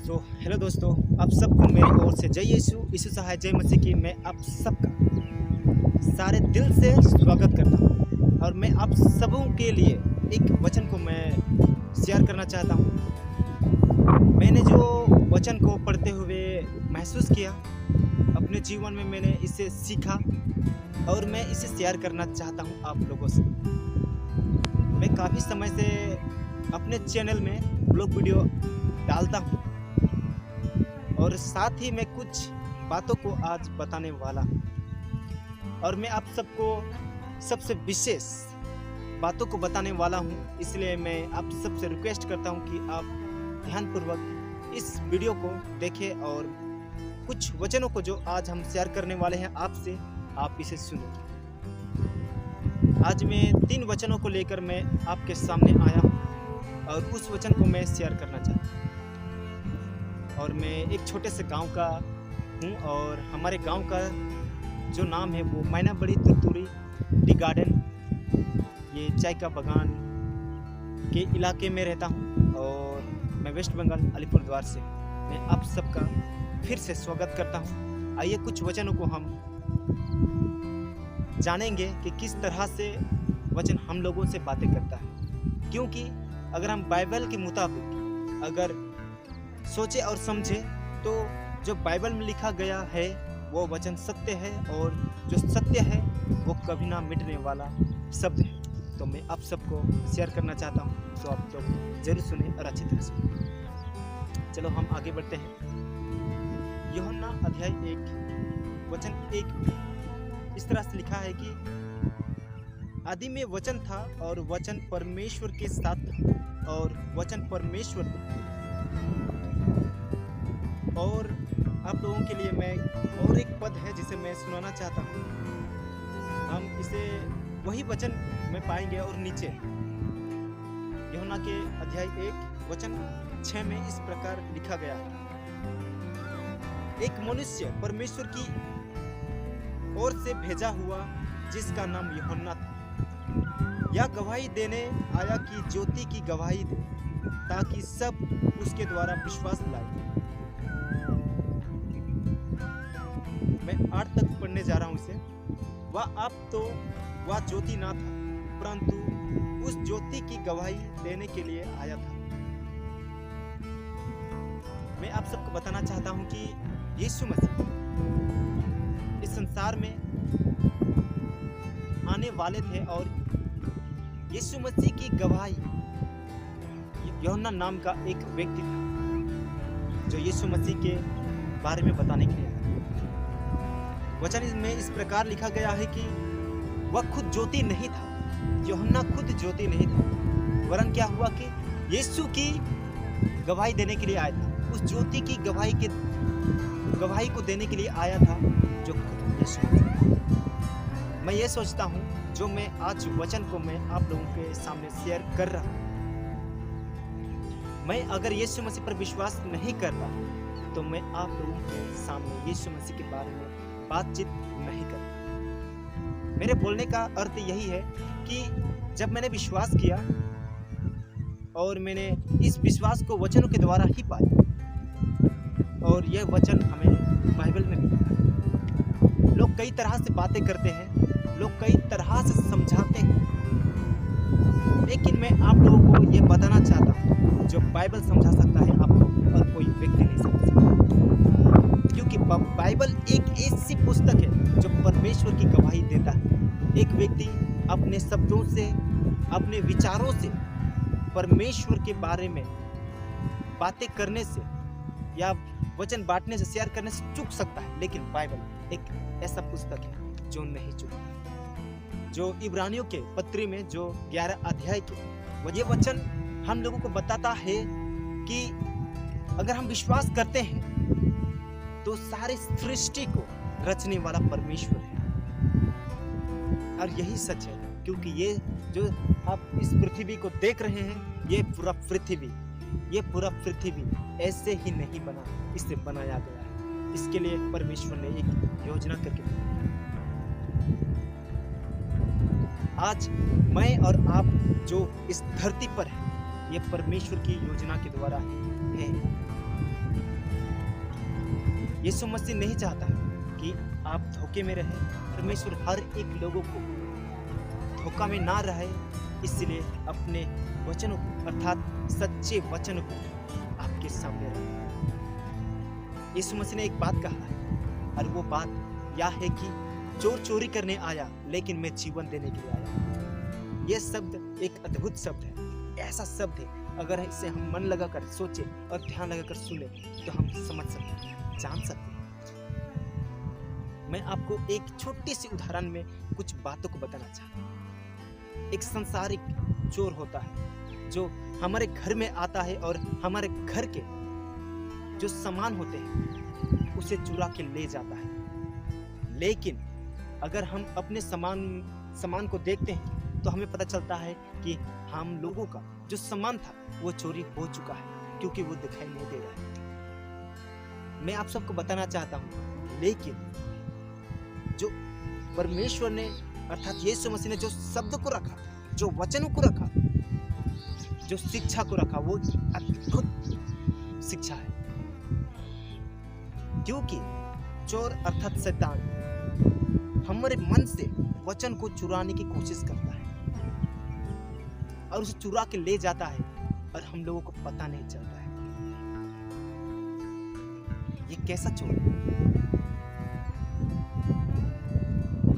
Hello दोस्तों, आप सबको मेरी ओर से जय यीशु सहाय जय मसीह की मैं आप सबका सारे दिल से स्वागत करता हूँ। और मैं आप सबों के लिए एक वचन को मैं शेयर करना चाहता हूँ। मैंने जो वचन को पढ़ते हुए महसूस किया अपने जीवन में, मैंने इसे सीखा और मैं इसे शेयर करना चाहता हूँ आप लोगों से। मैं काफ़ी समय से अपने चैनल में ब्लॉग वीडियो डालता हूँ और साथ ही मैं कुछ बातों को आज बताने वाला हूँ। और मैं आप सबको सबसे विशेष बातों को बताने वाला हूँ, इसलिए मैं आप सबसे रिक्वेस्ट करता हूँ कि आप ध्यानपूर्वक इस वीडियो को देखें और कुछ वचनों को जो आज हम शेयर करने वाले हैं आपसे, आप इसे सुनो। आज मैं 3 वचनों को लेकर मैं आपके सामने आया हूँ और उस वचन को मैं शेयर करना चाहता हूँ। और मैं एक छोटे से गांव का हूँ और हमारे गांव का जो नाम है वो मैना बड़ी तुरतुरी टी गार्डन, ये चाय का बागान के इलाके में रहता हूँ और मैं वेस्ट बंगाल अलीपुरद्वार से मैं आप सबका फिर से स्वागत करता हूँ। आइए कुछ वचनों को हम जानेंगे कि किस तरह से वचन हम लोगों से बातें करता है, क्योंकि अगर हम बाइबल के मुताबिक अगर सोचे और समझे तो जो बाइबल में लिखा गया है वो वचन सत्य है और जो सत्य है वो कभी ना मिटने वाला शब्द है। तो मैं आप सबको शेयर करना चाहता हूँ, तो आप लोग जरूर सुने और अच्छी तरह सुने। चलो हम आगे बढ़ते हैं। यूहन्ना अध्याय 1 वचन 1 इस तरह से लिखा है कि आदि में वचन था और वचन परमेश्वर के साथ था और वचन परमेश्वर था। और आप लोगों के लिए मैं और एक पद है जिसे मैं सुनाना चाहता हूँ। हम इसे वही वचन में पाएंगे और नीचे यूहन्ना के अध्याय 1 वचन 6 में इस प्रकार लिखा गया है, एक मनुष्य परमेश्वर की ओर से भेजा हुआ जिसका नाम यूहन्ना था, यह गवाही देने आया कि ज्योति की गवाही दे ताकि सब उसके द्वारा विश्वास लाए। मैं 8 तक पढ़ने जा रहा हूँ इसे। वह ज्योति ना था, परंतु उस ज्योति की गवाही देने के लिए आया था। मैं आप सबको बताना चाहता हूँ कि यीशु मसीह इस संसार में आने वाले थे और यीशु मसीह की गवाही यूहन्ना नाम का एक व्यक्ति था जो यीशु मसीह के बारे में बताने के लिए आया। वचन में इस प्रकार लिखा गया है कि वह खुद ज्योति नहीं था, यूहन्ना खुद ज्योति नहीं था, वरन क्या हुआ कि यीशु की गवाही देने के लिए आया था। उस ज्योति की गवाही को देने के लिए आया था जो खुद यीशु था। मैं ये सोचता हूँ जो मैं आज वचन को मैं आप लोगों के सामने शेयर कर रहा हूँ, मैं अगर यीशु मसीह पर विश्वास नहीं करता तो मैं आप लोगों के सामने यीशु मसीह के बारे में बातचीत नहीं करता। मेरे बोलने का अर्थ यही है कि जब मैंने विश्वास किया और मैंने इस विश्वास को वचनों के द्वारा ही पाया और यह वचन हमें बाइबल में मिला है। लोग कई तरह से बातें करते हैं, लोग कई तरह से समझाते हैं, लेकिन मैं आप लोगों को ये बताना चाहता हूँ जो बाइबल समझा सकता है आपको और कोई व्यक्ति नहीं समझ सकता, क्योंकि बाइबल एक ऐसी पुस्तक है जो परमेश्वर की गवाही देता है। एक व्यक्ति अपने शब्दों से, अपने विचारों से परमेश्वर के बारे में बातें करने से या वचन बांटने से, शेयर करने से चूक सकता है, लेकिन बाइबल एक ऐसा पुस्तक है जो नहीं चूकता। जो इब्रानियों के पत्री में जो 11 अध्याय के ये वचन हम लोगों को बताता है कि अगर हम विश्वास करते हैं तो सारे सृष्टि को रचने वाला परमेश्वर है। और यही सच है, क्योंकि ये जो आप इस पृथ्वी को देख रहे हैं, ये पूरा पृथ्वी ऐसे ही नहीं बना, इसे बनाया गया है। इसके लिए परमेश्वर ने एक योजना करके आज मैं और आप जो इस धरती पर है, ये परमेश्वर की योजना के द्वारा है। यीशु मसीह नहीं चाहता कि आप धोखे में रहे। परमेश्वर हर एक लोगों को धोखा में ना रहे, इसलिए अपने वचनों को अर्थात सच्चे वचनों को आपके सामने रखे। यीशु मसीह ने एक बात कहा है और वो बात यह है कि चोर चोरी करने आया लेकिन मैं जीवन देने के लिए आया। यह शब्द एक अद्भुत शब्द है, ऐसा शब्द है अगर इसे हम मन लगाकर सोचे और ध्यान लगाकर सुने तो हम समझ सकते हैं, जान सकते हैं। मैं आपको एक छोटी सी उदाहरण में कुछ बातों को बताना चाहता हूँ। एक संसारिक चोर होता है जो हमारे घर में आता है और हमारे घर के जो सामान होते हैं उसे चुरा के ले जाता है। लेकिन अगर हम अपने सामान को देखते हैं तो हमें पता चलता है कि हम लोगों का जो सामान था वो चोरी हो चुका है, क्योंकि वो दिखाई नहीं दे रहा है। मैं आप सबको बताना चाहता हूँ, लेकिन जो परमेश्वर ने अर्थात यीशु मसीह ने जो शब्द को रखा, जो वचनों को रखा, जो शिक्षा को रखा, वो अद्भुत शिक्षा है। क्योंकि चोर अर्थात शैतान हमारे मन से वचन को चुराने की कोशिश करता है और उसे चुरा के ले जाता है और हम लोगों को पता नहीं चलता है। ये कैसा चोर है?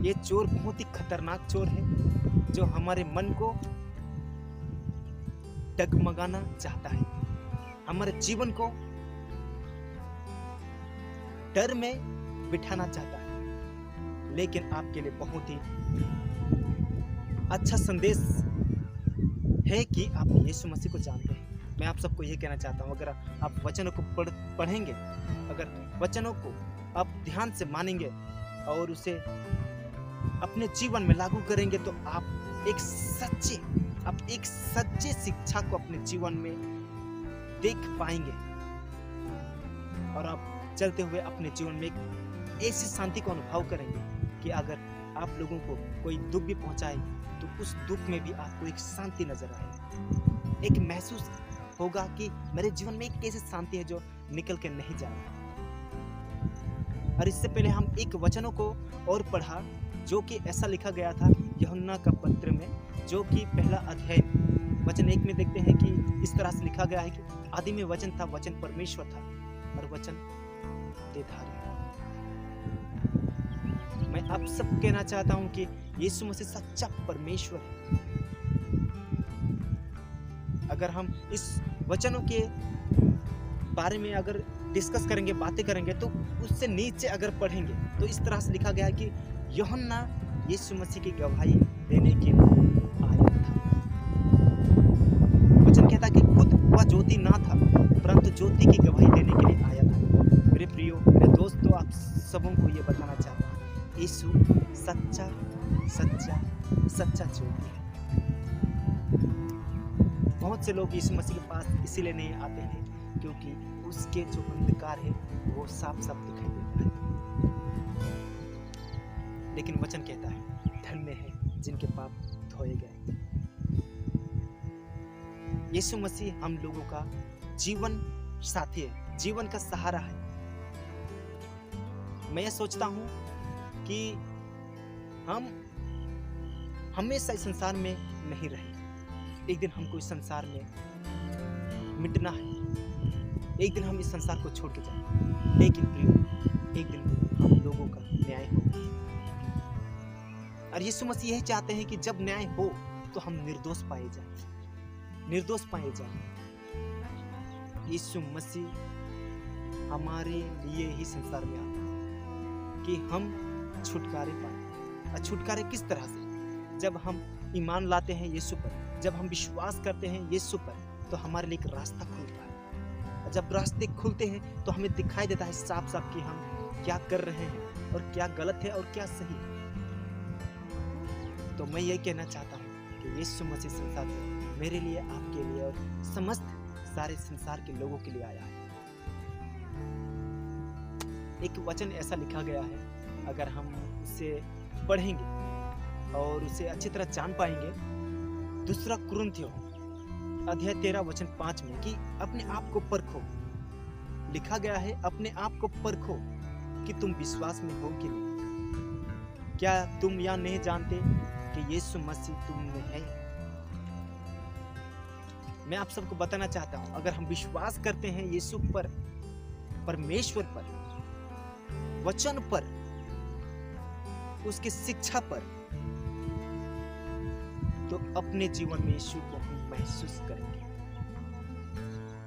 ये चोर बहुत ही खतरनाक चोर है जो हमारे मन को डगमगाना चाहता है, हमारे जीवन को डर में बिठाना चाहता है। लेकिन आपके लिए बहुत ही अच्छा संदेश है कि आप यीशु मसीह को जानते हैं। मैं आप सबको यह कहना चाहता हूँ, अगर आप वचनों को पढ़ेंगे, अगर वचनों को आप ध्यान से मानेंगे और उसे अपने जीवन में लागू करेंगे तो आप एक सच्चे शिक्षा को अपने जीवन में देख पाएंगे और आप चलते हुए अपने जीवन में एक ऐसी शांति को अनुभव करेंगे कि अगर आप लोगों को कोई दुख भी पहुंचाए तो उस दुख में भी आपको एक शांति नजर आएगी। एक महसूस होगा कि मेरे जीवन में एक ऐसी शांति है जो निकल के नहीं जा रहा। और इससे पहले हम एक वचनों को और पढ़ा जो कि ऐसा लिखा गया था यूहन्ना का पत्र में, जो कि पहला अध्याय वचन 1 में देखते हैं कि इस तरह से लिखा गया है कि आदि में वचन था, वचन परमेश्वर था और वचन देहधारी। मैं आप सब कहना चाहता हूं कि यीशु मसीह सच्चा परमेश्वर है। अगर हम इस वचनों के बारे में अगर डिस्कस करेंगे, बातें करेंगे, तो उससे नीचे अगर पढ़ेंगे तो इस तरह से लिखा गया है कि यूहन्ना यीशु मसीह की गवाही देने के लिए आया था। वचन कहता है कि खुद वह ज्योति ना था परंतु ज्योति की गवाही देने के लिए आया था। मेरे प्रियो, मेरे दोस्तों, आप सबों को ये बताना चाहता हूँ, यीशु सच्चा ज्योति है। बहुत से लोग यीशु मसीह के पास इसीलिए नहीं आते हैं क्योंकि उसके जो अंधकार है वो साफ साफ दिखाई देता है। लेकिन वचन कहता है धन्य है जिनके पाप धोए गए। यीशु मसीह हम लोगों का जीवन साथी है, जीवन का सहारा है। मैं ये सोचता हूं कि हम हमेशा इस संसार में नहीं रहे। एक दिन हमको इस संसार में मिटना है, एक दिन हम इस संसार को छोड़ के जाएंगे। लेकिन प्रियो, एक दिन हम लोगों का न्याय होगा और यीशु मसीह यही चाहते हैं कि जब न्याय हो तो हम निर्दोष पाए जाएं। यीशु मसीह हमारे लिए ही संसार में आता है कि हम छुटकारे पाए। और छुटकारे किस तरह से? जब हम ईमान लाते हैं यीशु पर, जब हम विश्वास करते हैं यीशु पर, तो हमारे लिए एक रास्ता खुलता है। और जब रास्ते खुलते हैं तो हमें दिखाई देता है साफ साफ कि हम क्या कर रहे हैं और क्या गलत है और क्या सही है। तो मैं यही कहना चाहता हूँ कि यीशु मसीह संसार में मेरे लिए, आपके लिए और समस्त सारे संसार के लोगों के लिए आया है। एक वचन ऐसा लिखा गया है, अगर हम उसे पढ़ेंगे और उसे अच्छी तरह जान पाएंगे, 2 कुरिन्थियों अध्याय 13 वचन 5 में कि अपने आप को परखो। लिखा गया है अपने आप को परखो कि तुम विश्वास में हो कि नहीं। क्या तुम यह नहीं जानते कि यीशु मसीह तुम में है? मैं आप सबको बताना चाहता हूं, अगर हम विश्वास करते हैं यीशु पर, परमेश्वर पर, वचन पर, उसकी शिक्षा पर, तो अपने जीवन में यीशु को हम महसूस करेंगे।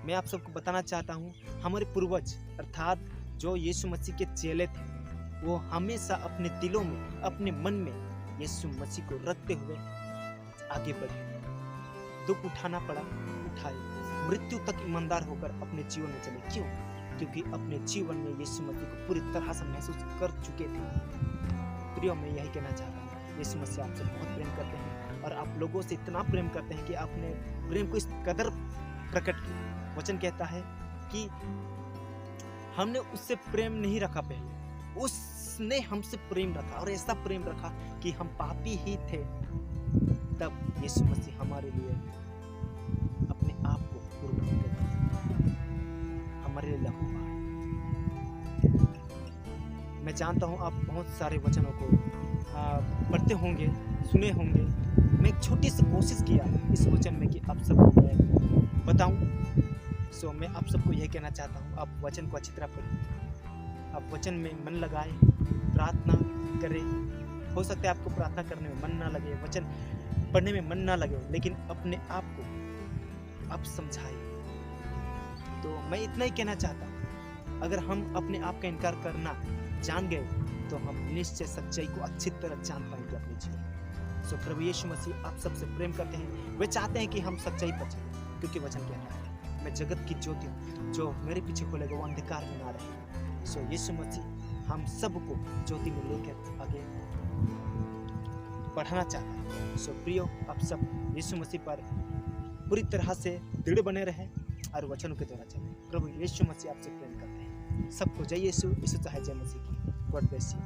मैं आप सबको बताना चाहता हूं, हमारे पूर्वज अर्थात जो यीशु मसीह के चेले थे, वो हमेशा अपने दिलों में, अपने मन में यीशु मसीह को रखते हुए आगे बढ़े। दुख उठाना पड़ा, उठाए, मृत्यु तक ईमानदार होकर अपने जीवन में चले। क्यों? क्योंकि अपने जीवन में यीशु मसीह को पूरी तरह से महसूस कर चुके थे। प्रियो, मैं यही कहना चाहता हूँ, यीशु मसीह आपसे बहुत प्रेम करते हैं और आप लोगों से इतना प्रेम करते हैं कि आपने प्रेम को इस कदर प्रकट किया। वचन कहता है कि हमने उससे प्रेम नहीं रखा पहले, उसने हमसे प्रेम रखा, और ऐसा प्रेम रखा कि हम पापी ही थे, तब यीशु मसीह हमारे लिए अपने आप को कुर्बान कर दिया, हमारे लिए लहू बहाया। मैं जानता हूँ आप बहुत सारे वचनों को पढ़ते होंगे, सुने होंगे। मैं एक छोटी सी कोशिश किया इस वचन में कि आप सबको मैं बताऊं। सो मैं आप सबको यह कहना चाहता हूँ, आप वचन को अच्छी तरह पढ़ें, आप वचन में मन लगाएं, प्रार्थना करें। हो सकता है आपको प्रार्थना करने में मन ना लगे, वचन पढ़ने में मन ना लगे, लेकिन अपने आप को आप समझाएं। तो मैं इतना ही कहना चाहता हूँ, अगर हम अपने आप का इनकार करना जान गए तो हम निश्चय सच्चाई को अच्छी तरह जान पाएंगे अपने जीवन। सो प्रभु यीशु मसीह आप सबसे प्रेम करते हैं, वे चाहते हैं कि हम सच्चाई पर चलें, क्योंकि वचन कहता है, मैं जगत की ज्योति हूँ, जो मेरे पीछे खोलेगा वो अंधकार में ना रहे। सो यीशु मसीह हम सबको ज्योति में लेकर आगे बढ़ाना चाहता है। सो प्रियो, आप सब यीशु मसीह पर पूरी तरह से दृढ़ बने रहें और वचनों के द्वारा चलें। प्रभु यीशु मसीह आपसे प्रेम करते हैं। सबको जय यीशु, यीशु चाहे जय मसीह की। God bless you.